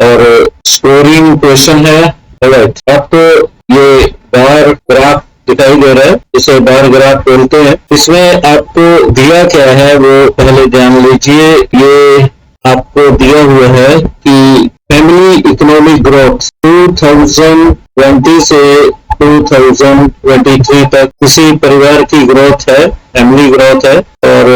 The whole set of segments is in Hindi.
और स्कोरिंग क्वेश्चन है। राइट, अब तो ये बार ग्राफ दिखाई दे रहा है, इसे बार ग्राफ बोलते हैं। इसमें आपको दिया क्या है वो पहले जान लीजिए। ये आपको दिया हुआ है कि फैमिली इकोनॉमिक ग्रोथ 2020 से 2023 तक किसी परिवार की ग्रोथ है, फैमिली ग्रोथ है। और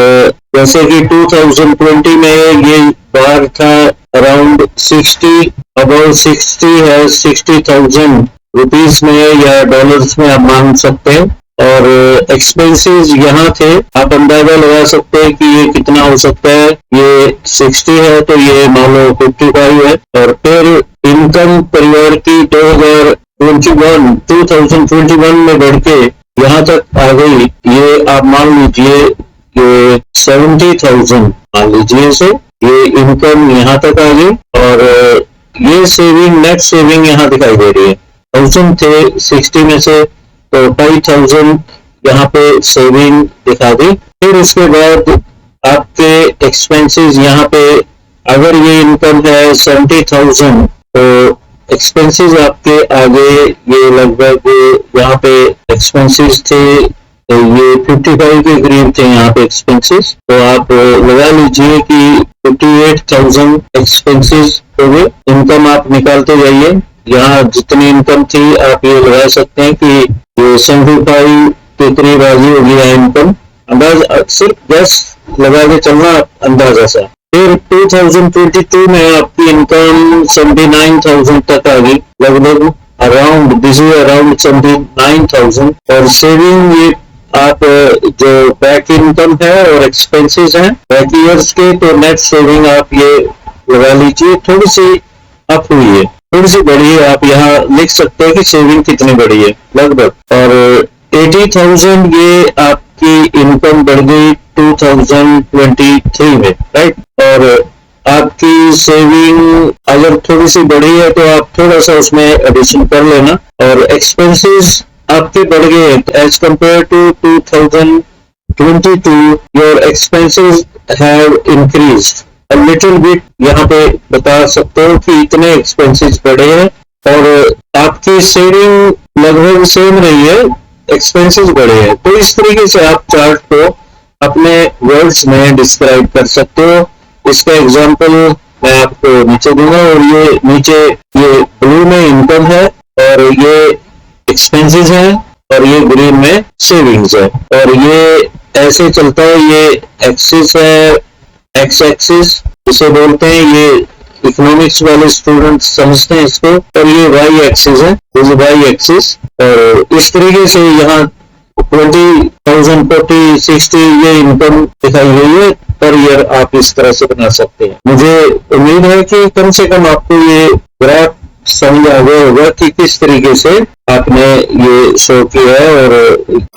जैसे कि 2020 में ये बार था अराउंड 60, अबाउट 60 है, 60,000 रुपीस में या डॉलर्स में आप मान सकते हैं। और एक्सपेंसेस यहाँ थे, आप अंदाजा लगा सकते हैं कि ये कितना हो सकता है। ये 60 है तो ये मान लो 55 है। और फिर इनकम परिवार की 2021 में बढ़ के यहाँ तक आ गई। ये आप मान लीजिए ये 70,000 मान लीजिए इसे, ये इनकम यहाँ तक आ गई। और ये सेविंग, नेट सेविंग यहाँ दिखाई दे रही है। 1000 थे 60 में से, तो 5,000 यहाँ पे सेविंग दिखा दी। फिर उसके बाद आपके एक्सपेंसेस यहाँ पे, अगर ये इनकम है 70,000 तो एक्सपेंसेस आपके आगे ये लगभग यहाँ पे एक्सपेंसेस थे, तो ये 55 के करीब थे यहाँ पे एक्सपेंसेस। तो आप लगा लीजिए कि 58,000 एक्सपेंसेस हो गए। इनकम आप निकालते जाइए, यहाँ जितनी इनकम थी आप ये लगा सकते हैं कि ये 75 के करीब आगे हो गया इनकम। अंदाज सिर्फ 10 लगा के चलना अंदाजा सा। फिर 2022 में आपकी इनकम 79,000 तक आ गई, लगभग अराउंड 79,000। और सेविंग ये आप जो बैक इनकम है और एक्सपेंसेस हैं बैक ईयर्स के, तो नेट सेविंग आप ये लगा लीजिए थोड़ी सी अप हुई है, थोड़ी सी बढ़ी है। आप यहाँ लिख सकते हैं कि सेविंग कितनी बढ़ी है लगभग। और 80,000 ये आपकी इनकम बढ़ गई 2023 में, राइट। और आपकी सेविंग अगर थोड़ी सी बढ़ी है तो आप थोड़ा सा उसमें एडिशन कर लेना। और एक्सपेंसेस आपके बढ़ गए as compare to 2022, your expenses have increased a little bit. यहाँ पे बता सकते हो कि इतने एक्सपेंसेस बढ़े हैं। और आपकी सेविंग लगभग सेम रही है, एक्सपेंसेस बढ़े हैं। तो इस तरीके से आप चार्ट को अपने वर्ड्स में डिस्क्राइब कर सकते हो। इसका एग्जांपल मैं आपको नीचे दूंगा। और ये नीचे ये ब्लू में इनकम है और ये एक्सपेंसेस है और ये ग्रीन में सेविंग्स है। और ये ऐसे चलता है, ये एक्सिस है, एक्स एक्सिस इसे बोलते हैं, ये इकोनॉमिक्स वाले स्टूडेंट्स समझते हैं इसको। और ये वाई एक्सिस है, वाई एक्सिस। और इस तरीके से यहाँ 20,000, 40, 60 ये इनकम दिखाई गई है पर ईयर। आप इस तरह से बना सकते हैं। मुझे उम्मीद है कि कम से कम आपको ये ग्राफ समझ आ गया होगा कि किस तरीके से आपने ये शो किया है और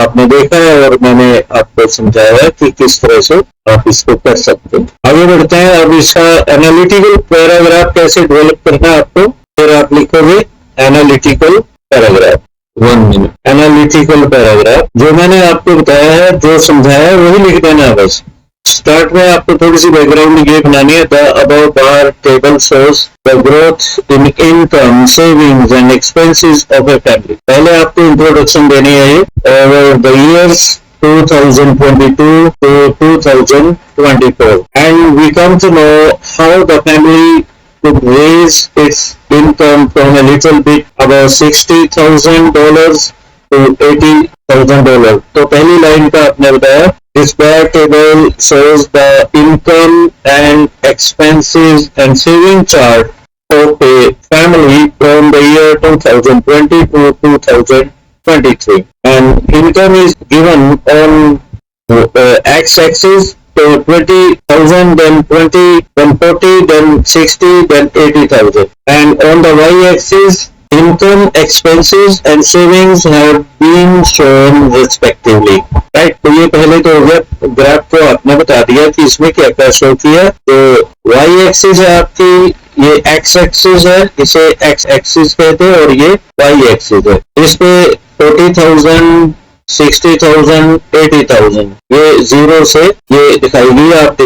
आपने देखा है और मैंने आपको समझाया है कि किस तरह से आप इसको कर सकते हैं। आगे बढ़ते हैं। अब इसका एनालिटिकल पैराग्राफ कैसे डेवलप करना है आपको, फिर आप लिखोगे analytical paragraph. 1 minute. Analytical paragraph जो मैंने आपको बताया है, जो समझाया है वही लिख देना है बस। स्टार्ट में आपको थोड़ी सी बैकग्राउंड ये बनानी है। The above bar table shows the growth in income, savings and expenses of a family. पहले आपको इंट्रोडक्शन देनी है over the years 2022 to 2024, and we come to know how the family could raise its income from a little bit above $60,000 to $80,000. तो पहली लाइन का आपने बताया, this bar table shows the income and expenses and saving chart of a family from the year 2020 to 2023, and income is given on x-axis to 20,000, then 20, then 40, then 60, then 80,000, and on the y-axis income, expenses and savings have been shown respectively, right? तो ये पहले तो हो गया, ग्राफ को आपने बता दिया कि इसमें क्या क्या शो किया। तो y एक्सिस है आपकी, ये x एक्सिस है, इसे x एक्सिस कहते हैं, और ये y एक्सिस है। इस पे 40,000, 60,000, 80,000 ये जीरो से ये दिखाएगी। आप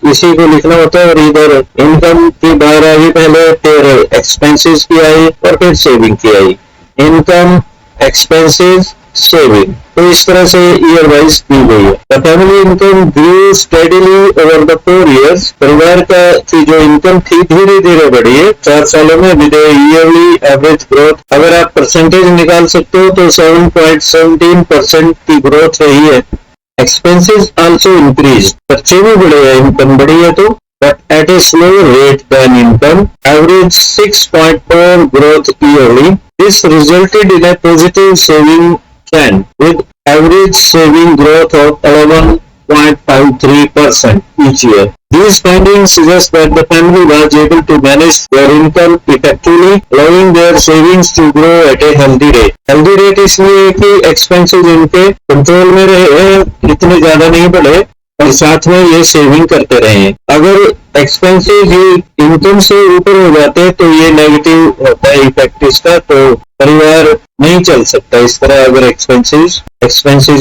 इसी को लिखना होता है। और इधर इनकम की बाहर आ गई पहले, फिर एक्सपेंसेस की आई और फिर सेविंग की आई, इनकम, एक्सपेंसेस, सेविंग। तो इस तरह से ईयर वाइज दी गई है। The family income grew steadily over the 4 years। परिवार का की जो इनकम थी धीरे धीरे बढ़ी है 4 सालों में विद ईयरली एवरेज ग्रोथ। अगर आप परसेंटेज निकाल सकते हो तो 7.17% की ग्रोथ रही है। Expenses also increased. खर्चे भी बढ़े हैं, इनकम बढ़ी है तो, but at a slower rate than income. Average 6.4 growth yearly. This resulted in a positive saving trend with average saving growth of 11.53% each year. These findings suggest that the family was able to manage their income effectively, allowing their savings to grow at a healthy rate. Healthy rate इसलिए कि expenses इनके कंट्रोल में रहे, इतने ज्यादा नहीं बढ़े और साथ में ये सेविंग करते रहे। अगर एक्सपेंसेस इनकम से ऊपर हो जाते तो ये नेगेटिव होता है इफेक्ट इसका, तो परिवार नहीं चल सकता इस तरह अगर एक्सपेंसेस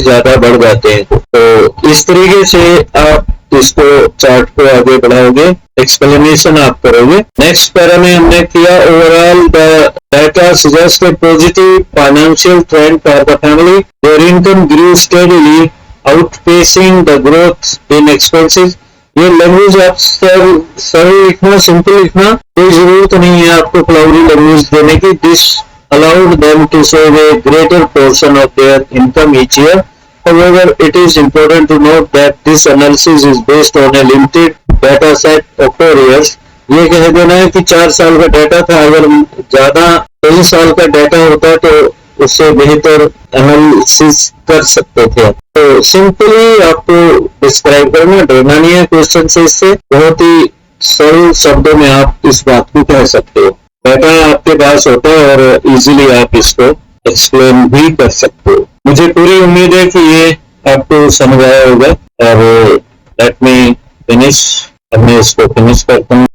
ज्यादा बढ़ जाते हैं। तो इस तरीके से आप इसको चार्ट को आगे बढ़ाओगे, एक्सप्लेनेशन आप करोगे। नेक्स्ट पैरा में हमने किया overall the data suggest a positive financial trend for the family. Their income grew steadily outpacing the growth in expenses. ये लैंग्वेज आप सरल लिखना, सिंपल लिखना, कोई जरूरत नहीं है आपको फ्लावरी लैंग्वेज देने की। This allowed them to save a greater portion of their income each year. However, it is important to note that this analysis is based on a limited data set of 4 years. ये कह देना है कि 4 साल का डाटा था, अगर ज्यादा कई साल का डाटा होता तो उससे बेहतर एनालिसिस कर सकते थे। तो सिंपली आपको डिस्क्राइब करना, डरना नहीं है क्वेश्चन से। इससे बहुत ही सरल शब्दों में आप इस बात को कह सकते हो। डाटा आपके पास होता है और इजीली आप इसको एक्सप्लेन भी कर सकते हो। मुझे पूरी उम्मीद है कि ये आपको समझ आया होगा और लेट मी फिनिश। मैं इसको फिनिश करता हूँ।